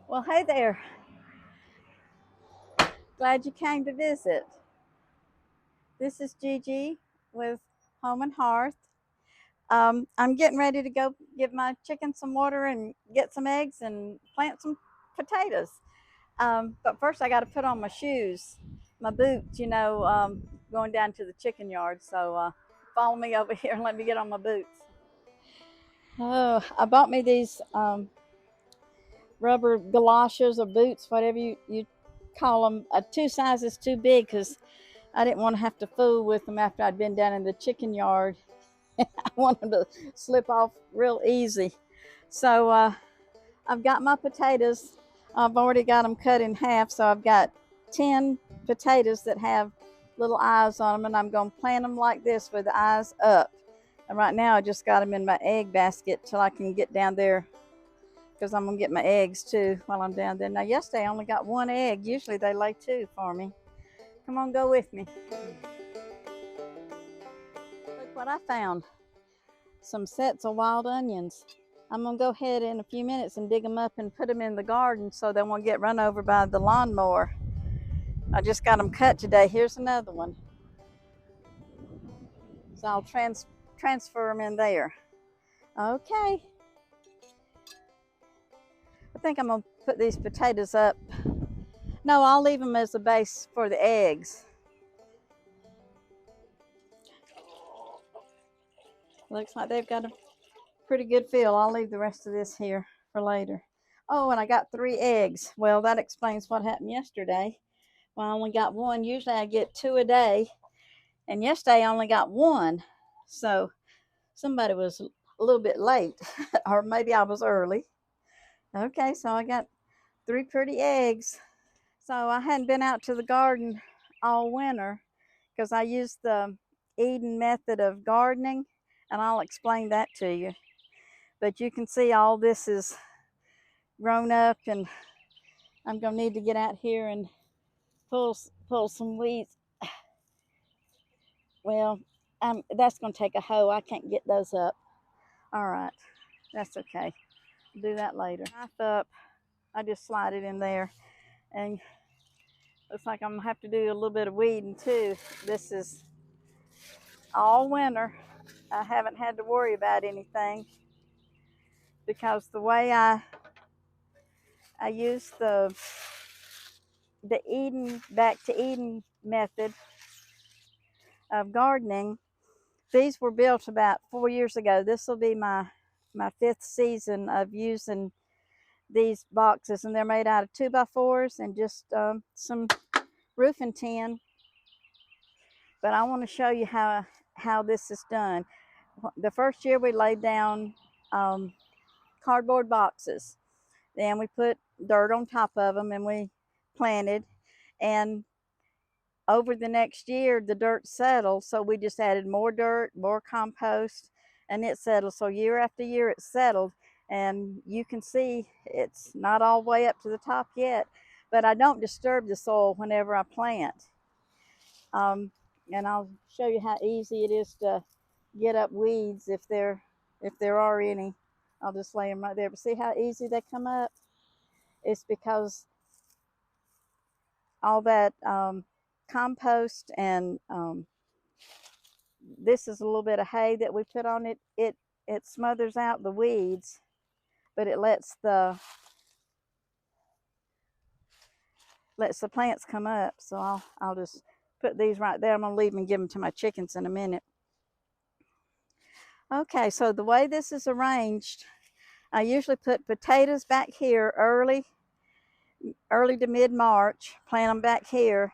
Well, hey there. Glad you came to visit. This is Gigi with Home and Hearth. I'm getting ready to go give my chicken some water and get some eggs and plant some potatoes. But first, I got to put on my shoes, my boots, going down to the chicken yard. So follow me over here and let me get on my boots. Oh, I bought me these rubber galoshes or boots, whatever you call them, two sizes too big because I didn't want to have to fool with them after I'd been down in the chicken yard. I wanted them to slip off real easy. So I've got my potatoes. I've already got them cut in half. So I've got 10 potatoes that have little eyes on them, and I'm going to plant them like this with the eyes up. And right now I just got them in my egg basket till I can get down there because I'm going to get my eggs too while I'm down there. Now, yesterday I only got one egg. Usually they lay two for me. Come on, go with me. Look what I found. Some sets of wild onions. I'm gonna go ahead in a few minutes and dig them up and put them in the garden so they won't get run over by the lawnmower. I just got them cut today. Here's another one. So I'll transfer them in there. Okay. I think I'm gonna put these potatoes up. No, I'll leave them as a base for the eggs. Looks like they've got a pretty good feel. I'll leave the rest of this here for later. Oh, and I got 3 eggs. Well, that explains what happened yesterday. Well, I only got one. Usually I get 2 a day. And yesterday I only got one. So somebody was a little bit late, or maybe I was early. Okay, so I got 3 pretty eggs. So I hadn't been out to the garden all winter because I used the Eden method of gardening, and I'll explain that to you. But you can see all this is grown up, and I'm going to need to get out here and pull some weeds. Well, that's going to take a hoe. I can't get those up. All right, that's okay. I'll do that later. Knife up. I just slide it in there, and looks like I'm gonna have to do a little bit of weeding too. This is all winter. I haven't had to worry about anything because the way I use the Eden back to Eden method of gardening. These were built about 4 years ago. This will be my 5th season of using these boxes, and they're made out of 2x4s and just some roofing tin. But I want to show you how this is done. The first year we laid down cardboard boxes, then we put dirt on top of them and we planted, and over the next year the dirt settled, so we just added more dirt, more compost, and it settled. So year after year it settled, and you can see it's not all the way up to the top yet, but I don't disturb the soil whenever I plant. And I'll show you how easy it is to get up weeds if there are any. I'll just lay them right there. But see how easy they come up? It's because all that compost and this is a little bit of hay that we put on it. It smothers out the weeds, but it lets the plants come up. So I'll just put these right there. I'm gonna leave them and give them to my chickens in a minute. Okay, so the way this is arranged, I usually put potatoes back here early to mid-March, plant them back here,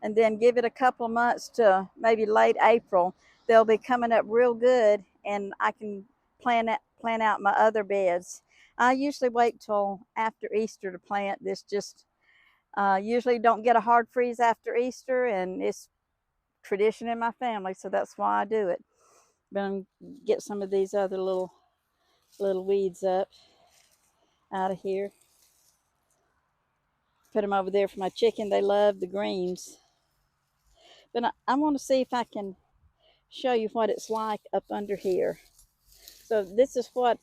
and then give it a couple of months to maybe late April. They'll be coming up real good, and I can plan out my other beds. I usually wait till after Easter to plant this. Just usually don't get a hard freeze after Easter, and it's tradition in my family, so that's why I do it. But I'm gonna get some of these other little weeds up out of here. Put them over there for my chicken. They love the greens. But I want to see if I can show you what it's like up under here. So this is what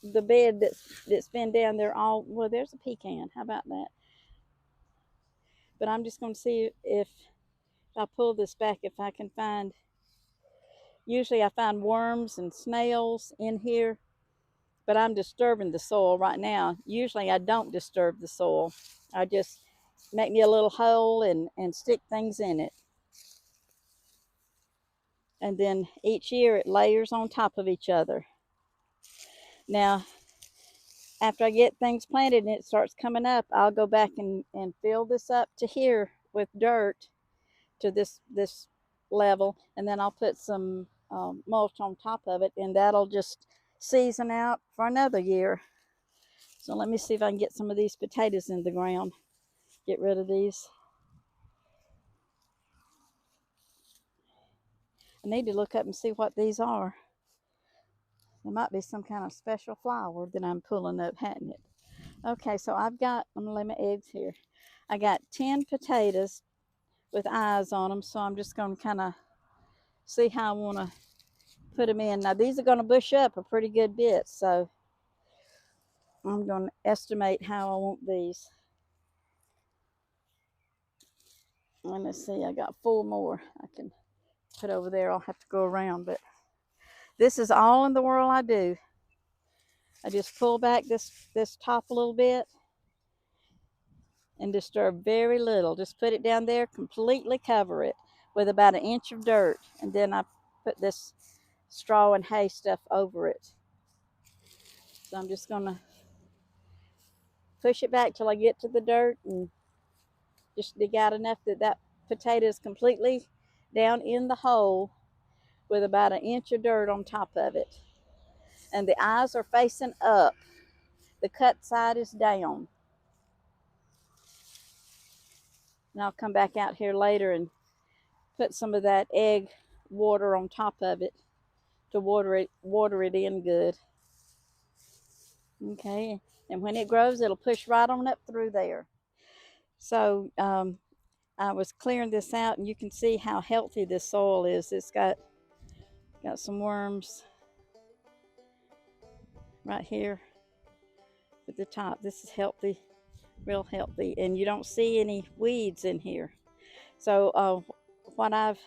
the bed that's been down there all, well, there's a pecan. How about that? But I'm just going to see if I pull this back, if I can find, usually I find worms and snails in here, but I'm disturbing the soil right now. Usually I don't disturb the soil. I just make me a little hole and stick things in it. And then each year it layers on top of each other. Now, after I get things planted and it starts coming up, I'll go back and fill this up to here with dirt to this level, and then I'll put some mulch on top of it, and that'll just season out for another year. So let me see if I can get some of these potatoes in the ground. Get rid of these. I need to look up and see what these are. There might be some kind of special flower that I'm pulling up, hadn't it? Okay, so I'm gonna lay my eggs here. I got 10 potatoes with eyes on them, so I'm just gonna kind of see how I want to put them in. Now these are going to bush up a pretty good bit, so I'm going to estimate how I want these. And let's see, I got 4 more I can put over there. I'll have to go around, but this is all in the world I do. I just pull back this top a little bit and disturb very little. Just put it down there, completely cover it with about 1 inch of dirt, and then I put this straw and hay stuff over it. So I'm just going to push it back till I get to the dirt and just dig out enough that potato is completely down in the hole with about 1 inch of dirt on top of it. And the eyes are facing up. The cut side is down. And I'll come back out here later and put some of that egg water on top of it to water it in good. Okay, and when it grows, it'll push right on up through there. So I was clearing this out, and you can see how healthy this soil is. It's got some worms right here at the top. This is healthy, real healthy, and you don't see any weeds in here. So what I've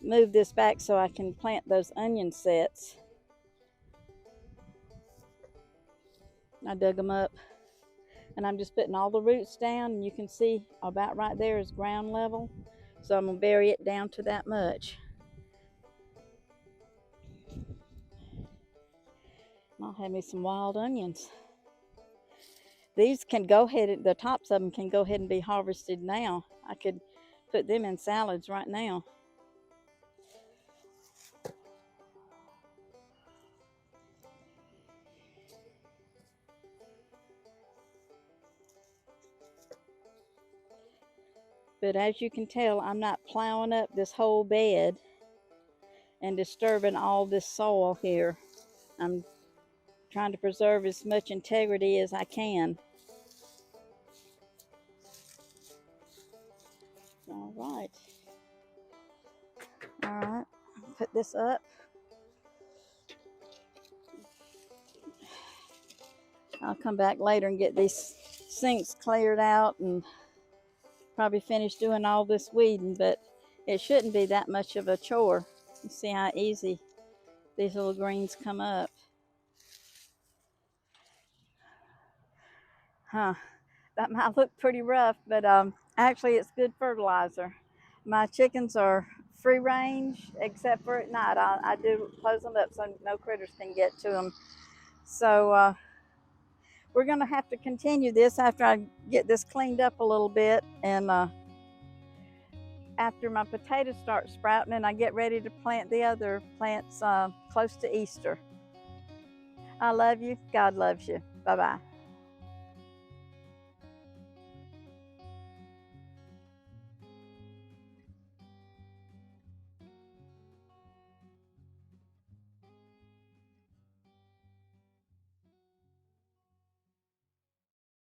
moved this back so I can plant those onion sets. I dug them up, and I'm just putting all the roots down, and you can see about right there is ground level, so I'm gonna bury it down to that much. I'll have me some wild onions. These can go ahead, the tops of them can go ahead and be harvested now. I could put them in salads right now. But as you can tell, I'm not plowing up this whole bed and disturbing all this soil here. I'm trying to preserve as much integrity as I can. All right. All right, put this up. I'll come back later and get these sinks cleared out and probably finish doing all this weeding, but it shouldn't be that much of a chore. You see how easy these little greens come up. Huh, that might look pretty rough, but actually it's good fertilizer. My chickens are free range except for at night. I do close them up so no critters can get to them. So we're gonna have to continue this after I get this cleaned up a little bit, and after my potatoes start sprouting and I get ready to plant the other plants close to Easter. I love you. God loves you. Bye-bye.